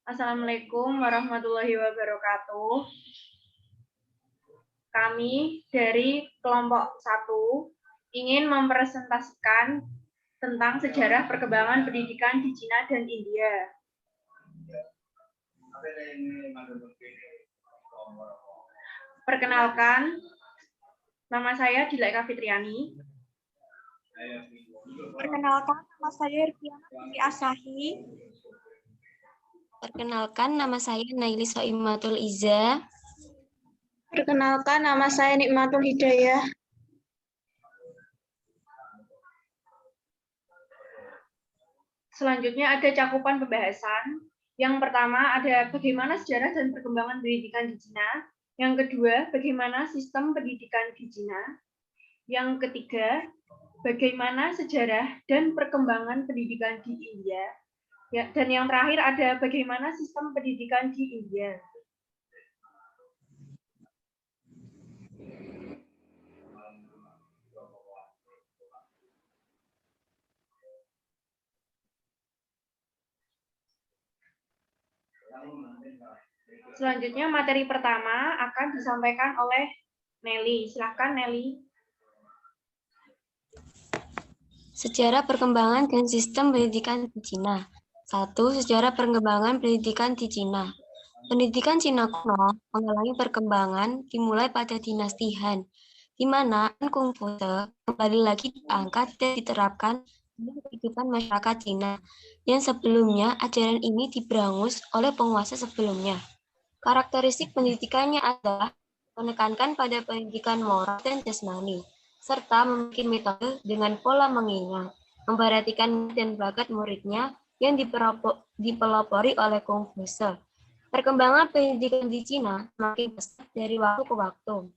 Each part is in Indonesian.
Assalamualaikum warahmatullahi wabarakatuh. Kami dari kelompok 1 ingin mempresentasikan tentang sejarah perkembangan pendidikan di Cina dan India. Perkenalkan, nama saya Dilaika Fitriani. Perkenalkan, nama saya Irviana Putri Asahi. Perkenalkan, nama saya Naili Soimatul Iza. Perkenalkan, nama saya Nikmatul Hidayah. Selanjutnya ada cakupan pembahasan. Yang pertama ada bagaimana sejarah dan perkembangan pendidikan di Cina. Yang kedua, bagaimana sistem pendidikan di Cina. Yang ketiga, bagaimana sejarah dan perkembangan pendidikan di India. Ya, dan yang terakhir ada bagaimana sistem pendidikan di India. Selanjutnya materi pertama akan disampaikan oleh Nelly. Silakan Nelly. Sejarah perkembangan dan sistem pendidikan di Cina. 1. Sejarah perkembangan pendidikan di Cina. Pendidikan Cina kuno mengalami perkembangan dimulai pada dinasti Han, di mana Kungfuce kembali lagi diangkat dan diterapkan dalam kehidupan masyarakat Cina, yang sebelumnya ajaran ini diberangus oleh penguasa sebelumnya. Karakteristik pendidikannya adalah menekankan pada pendidikan moral dan jasmani, serta memiliki metode dengan pola mengingat, memperhatikan dan bakat muridnya yang dipelopori oleh Kungfuce. Perkembangan pendidikan di Cina semakin pesat dari waktu ke waktu.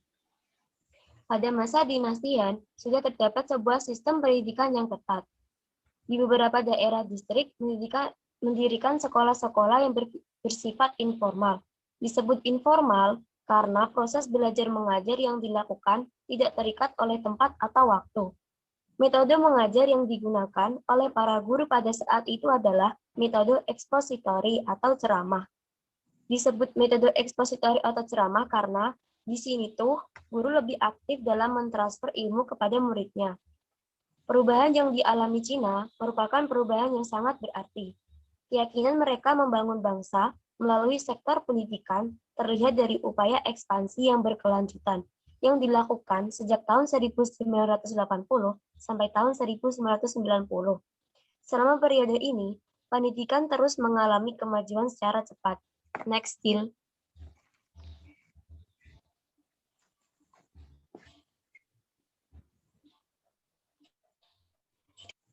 Pada masa dinasti Han, sudah terdapat sebuah sistem pendidikan yang ketat. Di beberapa daerah distrik mendirikan sekolah-sekolah yang bersifat informal. Disebut informal karena proses belajar mengajar yang dilakukan tidak terikat oleh tempat atau waktu. Metode mengajar yang digunakan oleh para guru pada saat itu adalah metode ekspositori atau ceramah. Disebut metode ekspositori atau ceramah karena di sini tuh guru lebih aktif dalam mentransfer ilmu kepada muridnya. Perubahan yang dialami Cina merupakan perubahan yang sangat berarti. Keyakinan mereka membangun bangsa melalui sektor pendidikan terlihat dari upaya ekspansi yang berkelanjutan yang dilakukan sejak tahun 1980 sampai tahun 1990. Selama periode ini, pendidikan terus mengalami kemajuan secara cepat. Next, Jill.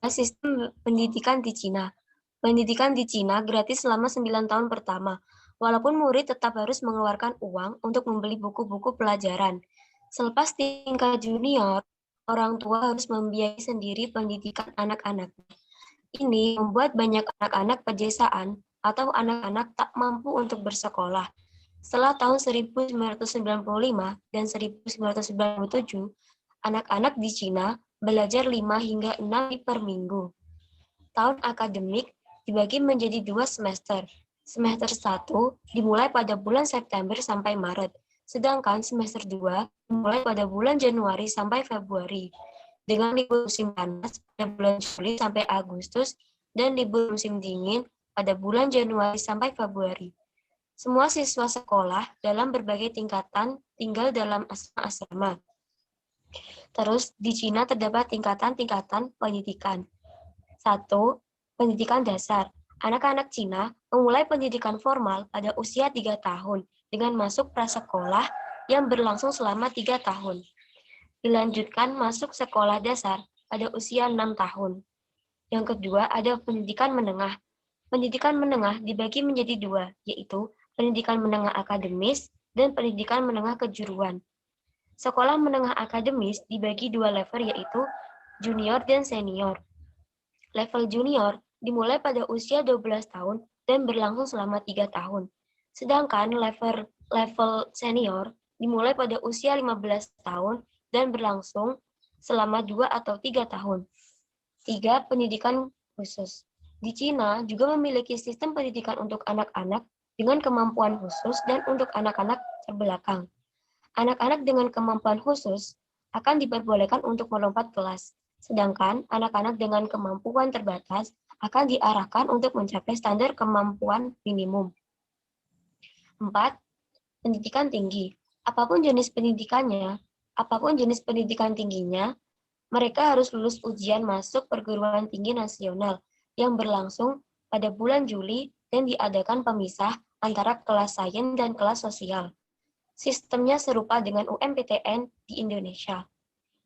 Sistem pendidikan di Cina. Pendidikan di Cina gratis selama 9 tahun pertama, walaupun murid tetap harus mengeluarkan uang untuk membeli buku-buku pelajaran. Selepas tingkat junior, orang tua harus membiayai sendiri pendidikan anak-anaknya. Ini membuat banyak anak-anak pedesaan atau anak-anak tak mampu untuk bersekolah. Setelah tahun 1995 dan 1997, anak-anak di Cina belajar 5 hingga 6 per minggu. Tahun akademik dibagi menjadi 2 semester. Semester 1 dimulai pada bulan September sampai Maret, sedangkan semester 2 dimulai pada bulan Januari sampai Februari, dengan libur musim panas pada bulan Juli sampai Agustus dan libur musim dingin pada bulan Januari sampai Februari. Semua siswa sekolah dalam berbagai tingkatan tinggal dalam asrama. Terus di Cina terdapat tingkatan-tingkatan pendidikan. 1. Pendidikan dasar. Anak-anak Cina memulai pendidikan formal pada usia 3 tahun dengan masuk prasekolah yang berlangsung selama 3 tahun. Dilanjutkan masuk sekolah dasar pada usia 6 tahun. Yang kedua ada pendidikan menengah. Pendidikan menengah dibagi menjadi 2, yaitu pendidikan menengah akademis dan pendidikan menengah kejuruan. Sekolah menengah akademis dibagi 2 level, yaitu junior dan senior. Level junior dimulai pada usia 12 tahun dan berlangsung selama 3 tahun. Sedangkan level senior dimulai pada usia 15 tahun dan berlangsung selama 2 atau 3 tahun. 3. Pendidikan khusus. Di Cina juga memiliki sistem pendidikan untuk anak-anak dengan kemampuan khusus dan untuk anak-anak terbelakang. Anak-anak dengan kemampuan khusus akan diperbolehkan untuk melompat kelas, sedangkan anak-anak dengan kemampuan terbatas akan diarahkan untuk mencapai standar kemampuan minimum. 4. Pendidikan tinggi. Apapun jenis pendidikan tingginya, mereka harus lulus ujian masuk perguruan tinggi nasional yang berlangsung pada bulan Juli dan diadakan pemisah antara kelas sains dan kelas sosial. Sistemnya serupa dengan UMPTN di Indonesia.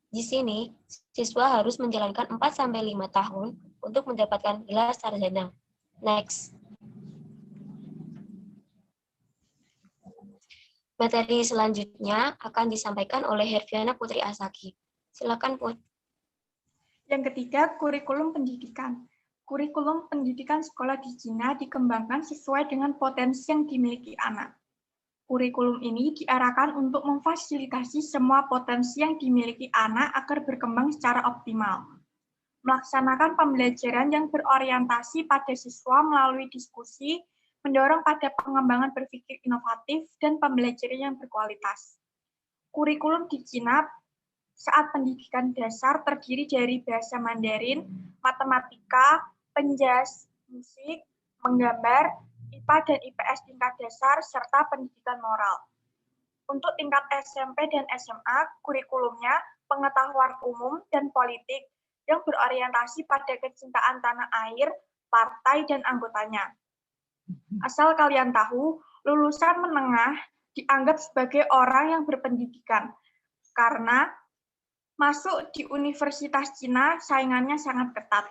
Di sini, siswa harus menjalankan 4-5 tahun untuk mendapatkan gelar sarjana. Next. Materi selanjutnya akan disampaikan oleh Herviana Putri Asaki. Silakan, Put. Yang ketiga, kurikulum pendidikan. Kurikulum pendidikan sekolah di Cina dikembangkan sesuai dengan potensi yang dimiliki anak. Kurikulum ini diarahkan untuk memfasilitasi semua potensi yang dimiliki anak agar berkembang secara optimal. Melaksanakan pembelajaran yang berorientasi pada siswa melalui diskusi, mendorong pada pengembangan berpikir inovatif dan pembelajaran yang berkualitas. Kurikulum di Cina saat pendidikan dasar terdiri dari bahasa Mandarin, matematika, penjas, musik, menggambar, IPA dan IPS tingkat dasar, serta pendidikan moral. Untuk tingkat SMP dan SMA, kurikulumnya pengetahuan umum dan politik yang berorientasi pada kecintaan tanah air, partai, dan anggotanya. Asal kalian tahu, lulusan menengah dianggap sebagai orang yang berpendidikan, karena masuk di Universitas Cina saingannya sangat ketat.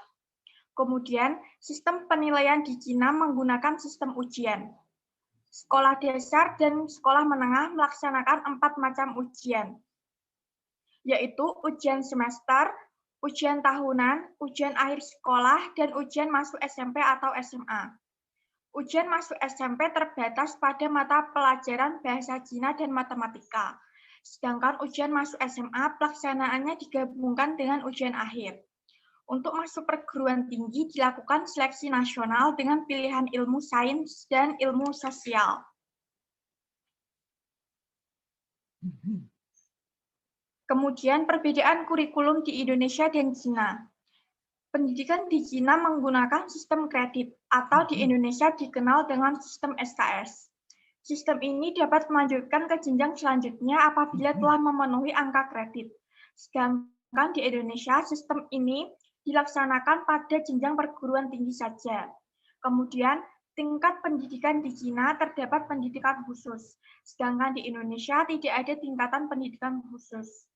Kemudian, sistem penilaian di Cina menggunakan sistem ujian. Sekolah dasar dan sekolah menengah melaksanakan 4 macam ujian, yaitu ujian semester, ujian tahunan, ujian akhir sekolah, dan ujian masuk SMP atau SMA. Ujian masuk SMP terbatas pada mata pelajaran bahasa Cina dan matematika. Sedangkan ujian masuk SMA pelaksanaannya digabungkan dengan ujian akhir. Untuk masuk perguruan tinggi dilakukan seleksi nasional dengan pilihan ilmu sains dan ilmu sosial. Kemudian perbedaan kurikulum di Indonesia dan Cina. Pendidikan di Cina menggunakan sistem kredit atau di Indonesia dikenal dengan sistem SKS. Sistem ini dapat melanjutkan ke jenjang selanjutnya apabila telah memenuhi angka kredit. Sedangkan di Indonesia sistem ini dilaksanakan pada jenjang perguruan tinggi saja. Kemudian tingkat pendidikan di Cina terdapat pendidikan khusus, sedangkan di Indonesia tidak ada tingkatan pendidikan khusus.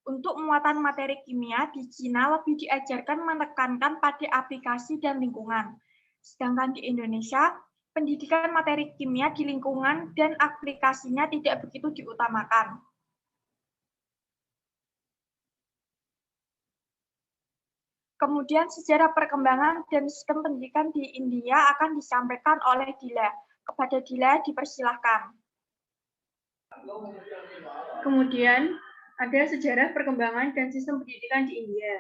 Untuk muatan materi kimia di Cina lebih diajarkan menekankan pada aplikasi dan lingkungan. Sedangkan di Indonesia, pendidikan materi kimia di lingkungan dan aplikasinya tidak begitu diutamakan. Kemudian sejarah perkembangan dan sistem pendidikan di India akan disampaikan oleh Dila. Kepada Dila dipersilahkan. Kemudian, ada sejarah perkembangan dan sistem pendidikan di India.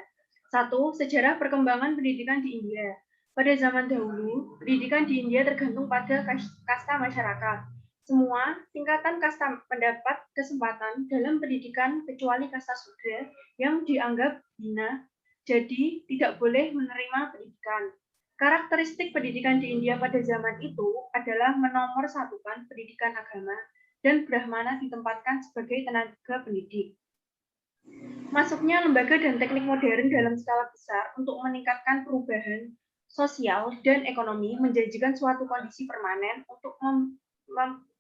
1. Sejarah perkembangan pendidikan di India. Pada zaman dahulu, pendidikan di India tergantung pada kasta masyarakat. Semua tingkatan kasta mendapat kesempatan dalam pendidikan kecuali kasta Sudra yang dianggap hina, jadi tidak boleh menerima pendidikan. Karakteristik pendidikan di India pada zaman itu adalah menomorsatukan pendidikan agama dan Brahmana ditempatkan sebagai tenaga pendidik. Masuknya lembaga dan teknik modern dalam skala besar untuk meningkatkan perubahan sosial dan ekonomi menjanjikan suatu kondisi permanen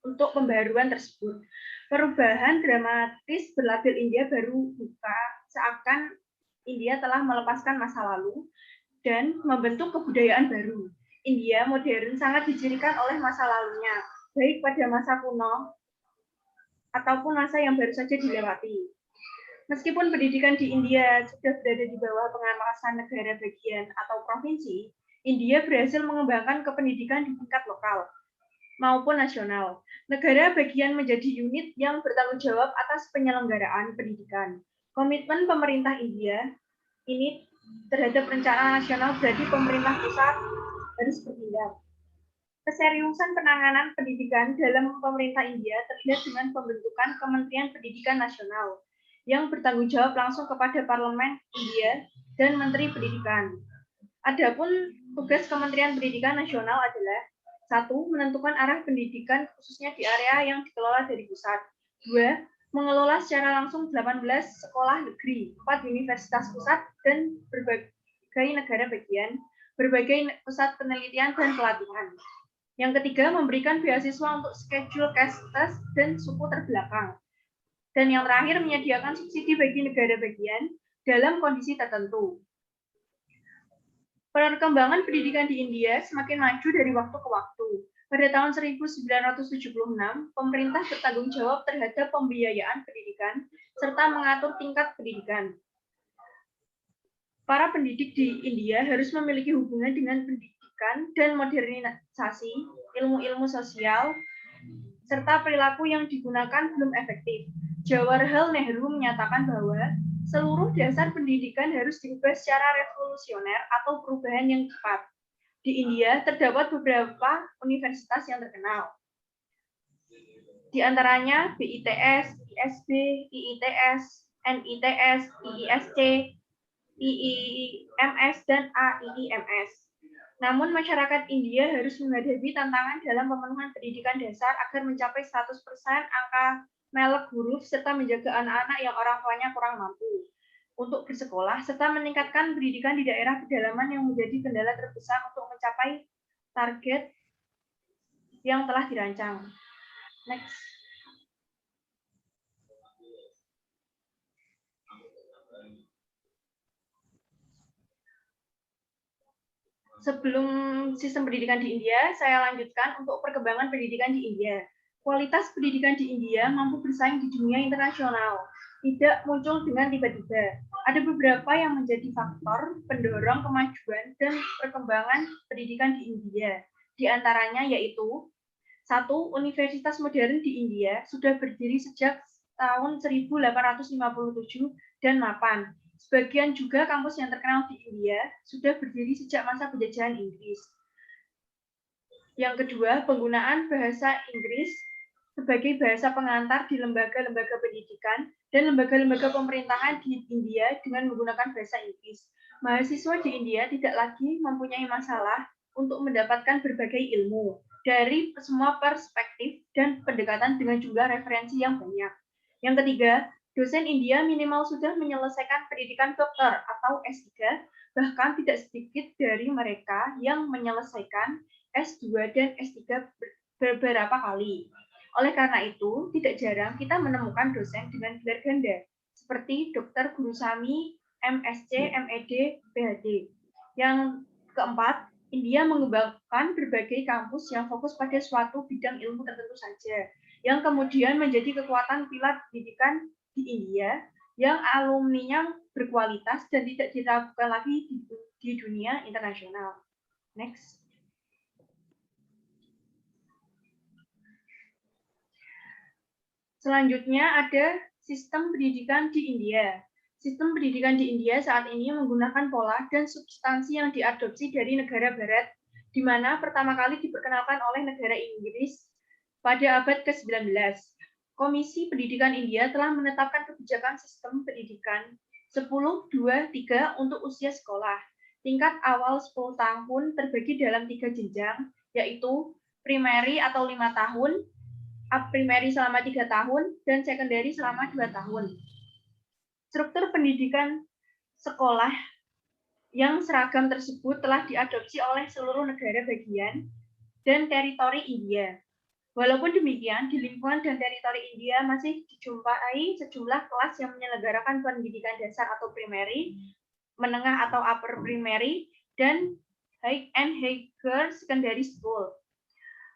untuk pembaruan tersebut. Perubahan dramatis berlabel India baru buka seakan India telah melepaskan masa lalu dan membentuk kebudayaan baru. India modern sangat dicirikan oleh masa lalunya, baik pada masa kuno ataupun masa yang baru saja dilewati. Meskipun pendidikan di India sudah berada di bawah pengawasan negara bagian atau provinsi, India berhasil mengembangkan kependidikan di tingkat lokal maupun nasional. Negara bagian menjadi unit yang bertanggung jawab atas penyelenggaraan pendidikan. Komitmen pemerintah India ini terhadap rencana nasional berarti pemerintah pusat harus bertindak. Keseriusan penanganan pendidikan dalam pemerintah India terlihat dengan pembentukan Kementerian Pendidikan Nasional yang bertanggung jawab langsung kepada Parlemen India dan Menteri Pendidikan. Adapun tugas Kementerian Pendidikan Nasional adalah 1. Menentukan arah pendidikan khususnya di area yang dikelola dari pusat. 2. Mengelola secara langsung 18 sekolah negeri, 4 universitas pusat, dan berbagai negara bagian, berbagai pusat penelitian dan pelatihan. Yang ketiga, memberikan beasiswa untuk schedule castes dan suku terbelakang. Dan yang terakhir, menyediakan subsidi bagi negara bagian dalam kondisi tertentu. Perkembangan pendidikan di India semakin maju dari waktu ke waktu. Pada tahun 1976, pemerintah bertanggung jawab terhadap pembiayaan pendidikan serta mengatur tingkat pendidikan. Para pendidik di India harus memiliki hubungan dengan pendidikan dan modernisasi ilmu-ilmu sosial serta perilaku yang digunakan belum efektif. Jawaharlal Nehru menyatakan bahwa seluruh dasar pendidikan harus diubah secara revolusioner atau perubahan yang cepat. Di India terdapat beberapa universitas yang terkenal. Di antaranya BITS, ISB, IITS, NITS, IISC, IIMS, dan AIIMS. Namun masyarakat India harus menghadapi tantangan dalam pemenuhan pendidikan dasar agar mencapai 100% angka melek huruf serta menjaga anak-anak yang orang tuanya kurang mampu untuk bersekolah serta meningkatkan pendidikan di daerah pedalaman yang menjadi kendala terbesar untuk mencapai target yang telah dirancang. Next. Sebelum sistem pendidikan di India, saya lanjutkan untuk perkembangan pendidikan di India. Kualitas pendidikan di India mampu bersaing di dunia internasional, tidak muncul dengan tiba-tiba. Ada beberapa yang menjadi faktor pendorong kemajuan dan perkembangan pendidikan di India. Di antaranya yaitu 1. Universitas modern di India sudah berdiri sejak tahun 1857 dan mapan. Sebagian juga kampus yang terkenal di India sudah berdiri sejak masa penjajahan Inggris. Yang kedua, penggunaan bahasa Inggris sebagai bahasa pengantar di lembaga-lembaga pendidikan dan lembaga-lembaga pemerintahan di India dengan menggunakan bahasa Inggris. Mahasiswa di India tidak lagi mempunyai masalah untuk mendapatkan berbagai ilmu dari semua perspektif dan pendekatan dengan jumlah referensi yang banyak. Yang ketiga, dosen India minimal sudah menyelesaikan pendidikan dokter atau S3, bahkan tidak sedikit dari mereka yang menyelesaikan S2 dan S3 beberapa kali. Oleh karena itu, tidak jarang kita menemukan dosen dengan gelar ganda, seperti Dr. Gurusami, MSc, MEd, PhD. Yang keempat, India mengembangkan berbagai kampus yang fokus pada suatu bidang ilmu tertentu saja, yang kemudian menjadi kekuatan pilar pendidikan di India, yang alumninya berkualitas dan tidak diragukan lagi di dunia internasional. Next. Selanjutnya ada sistem pendidikan di India. Sistem pendidikan di India saat ini menggunakan pola dan substansi yang diadopsi dari negara barat, di mana pertama kali diperkenalkan oleh negara Inggris pada abad ke-19. Komisi Pendidikan India telah menetapkan kebijakan sistem pendidikan 10-2-3 untuk usia sekolah. Tingkat awal 10 tahun terbagi dalam 3 jenjang, yaitu primary atau 5 tahun, primary selama 3 tahun, dan secondary selama 2 tahun. Struktur pendidikan sekolah yang seragam tersebut telah diadopsi oleh seluruh negara bagian dan teritori India. Walaupun demikian, di lingkungan dan teritori India masih dijumpai sejumlah kelas yang menyelenggarakan pendidikan dasar atau primary, menengah atau upper primary, dan high and higher secondary school.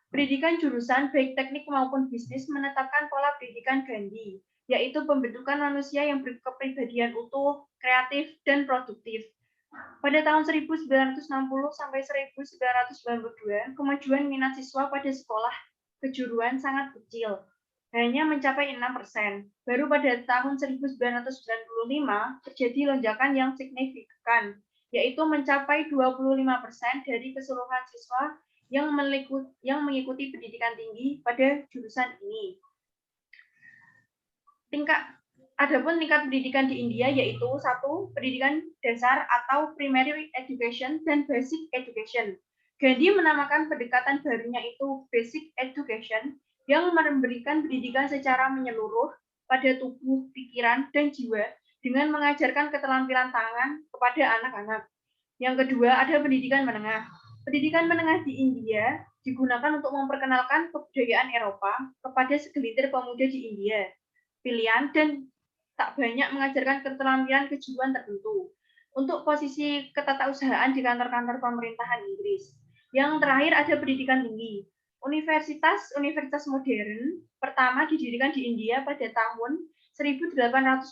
Pendidikan jurusan, baik teknik maupun bisnis, menetapkan pola pendidikan Gandhi, yaitu pembentukan manusia yang berkepribadian utuh, kreatif, dan produktif. Pada tahun 1960 sampai 1992, kemajuan minat siswa pada sekolah kejuruan sangat kecil. hanya mencapai 6%. Baru pada tahun 1995 terjadi lonjakan yang signifikan, yaitu mencapai 25% dari keseluruhan siswa yang mengikuti pendidikan tinggi pada jurusan ini. Adapun tingkat pendidikan di India yaitu 1. Pendidikan dasar atau primary education dan basic education. Gandhi menamakan pendekatan barunya itu basic education yang memberikan pendidikan secara menyeluruh pada tubuh, pikiran, dan jiwa dengan mengajarkan keterampilan tangan kepada anak-anak. Yang kedua, ada pendidikan menengah. Pendidikan menengah di India digunakan untuk memperkenalkan kebudayaan Eropa kepada segelintir pemuda di India. Pilihan dan tak banyak mengajarkan keterampilan kejiwaan tertentu. Untuk posisi ketatausahaan di kantor-kantor pemerintahan Inggris. Yang terakhir ada pendidikan tinggi. Universitas modern pertama didirikan di India pada tahun 1857.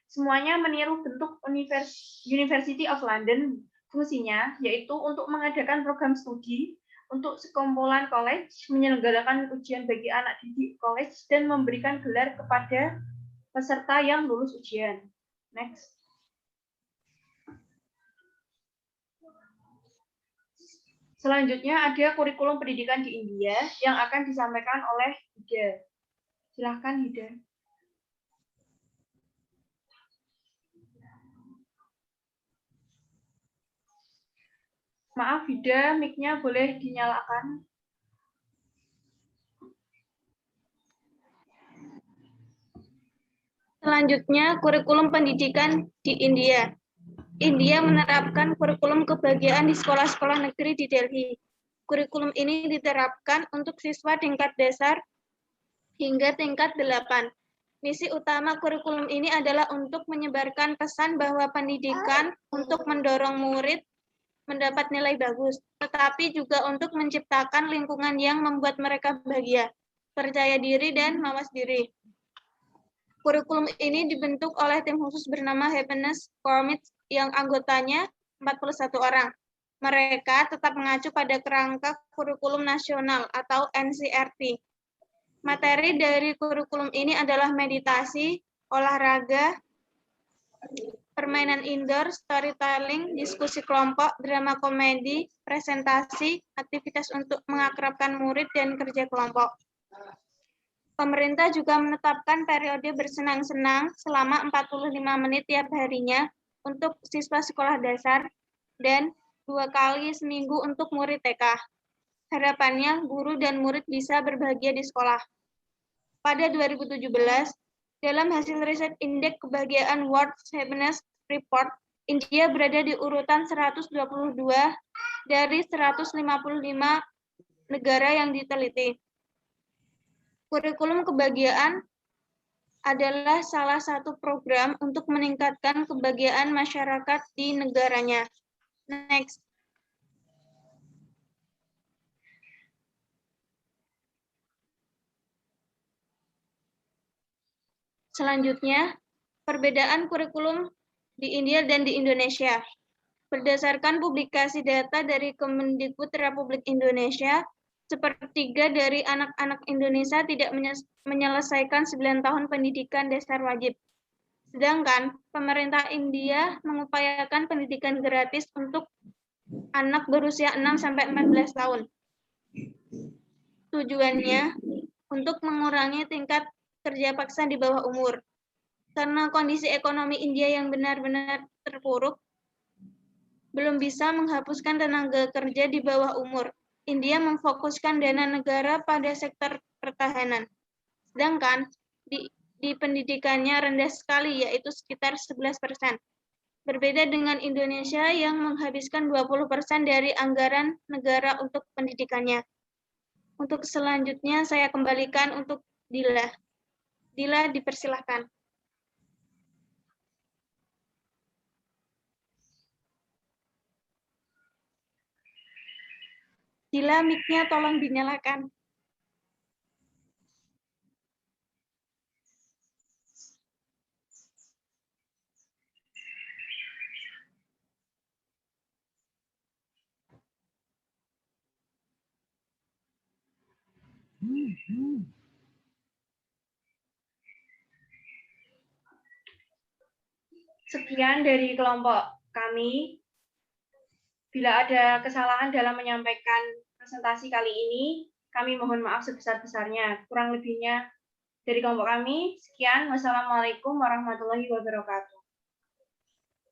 Semuanya meniru bentuk University of London. Fungsinya yaitu untuk mengadakan program studi untuk sekumpulan college, menyelenggarakan ujian bagi anak didik college, dan memberikan gelar kepada peserta yang lulus ujian. Next. Selanjutnya ada kurikulum pendidikan di India yang akan disampaikan oleh Hida. Silahkan Hida. Maaf Hida, mic-nya boleh dinyalakan. Selanjutnya, kurikulum pendidikan di India. India menerapkan kurikulum kebahagiaan di sekolah-sekolah negeri di Delhi. Kurikulum ini diterapkan untuk siswa tingkat dasar hingga tingkat 8. Misi utama kurikulum ini adalah untuk menyebarkan pesan bahwa pendidikan untuk mendorong murid mendapat nilai bagus, tetapi juga untuk menciptakan lingkungan yang membuat mereka bahagia, percaya diri, dan mawas diri. Kurikulum ini dibentuk oleh tim khusus bernama Happiness Committee yang anggotanya 41 orang. Mereka tetap mengacu pada kerangka kurikulum nasional atau NCRT. Materi dari kurikulum ini adalah meditasi, olahraga, permainan indoor, storytelling, diskusi kelompok, drama komedi, presentasi, aktivitas untuk mengakrabkan murid, dan kerja kelompok. Pemerintah juga menetapkan periode bersenang-senang selama 45 menit tiap harinya untuk siswa sekolah dasar dan 2 kali seminggu untuk murid TK. Harapannya, guru dan murid bisa berbahagia di sekolah. Pada 2017, dalam hasil riset Indeks Kebahagiaan World Happiness Report, India berada di urutan 122 dari 155 negara yang diteliti. Kurikulum kebahagiaan adalah salah satu program untuk meningkatkan kebahagiaan masyarakat di negaranya. Next. Selanjutnya, perbedaan kurikulum di India dan di Indonesia. Berdasarkan publikasi data dari Kemendikbud Republik Indonesia, sepertiga dari anak-anak Indonesia tidak menyelesaikan 9 tahun pendidikan dasar wajib. Sedangkan pemerintah India mengupayakan pendidikan gratis untuk anak berusia 6-14 tahun. Tujuannya untuk mengurangi tingkat kerja paksa di bawah umur. Karena kondisi ekonomi India yang benar-benar terpuruk, belum bisa menghapuskan tenaga kerja di bawah umur. India memfokuskan dana negara pada sektor pertahanan. Sedangkan di pendidikannya rendah sekali, yaitu sekitar 11%. Berbeda dengan Indonesia yang menghabiskan 20% dari anggaran negara untuk pendidikannya. Untuk selanjutnya saya kembalikan untuk Dila. Dila, dipersilahkan. Dila, mic-nya tolong dinyalakan. Sekian dari kelompok kami. Bila ada kesalahan dalam menyampaikan presentasi kali ini, kami mohon maaf sebesar-besarnya. Kurang lebihnya dari kelompok kami, sekian. Wassalamualaikum warahmatullahi wabarakatuh.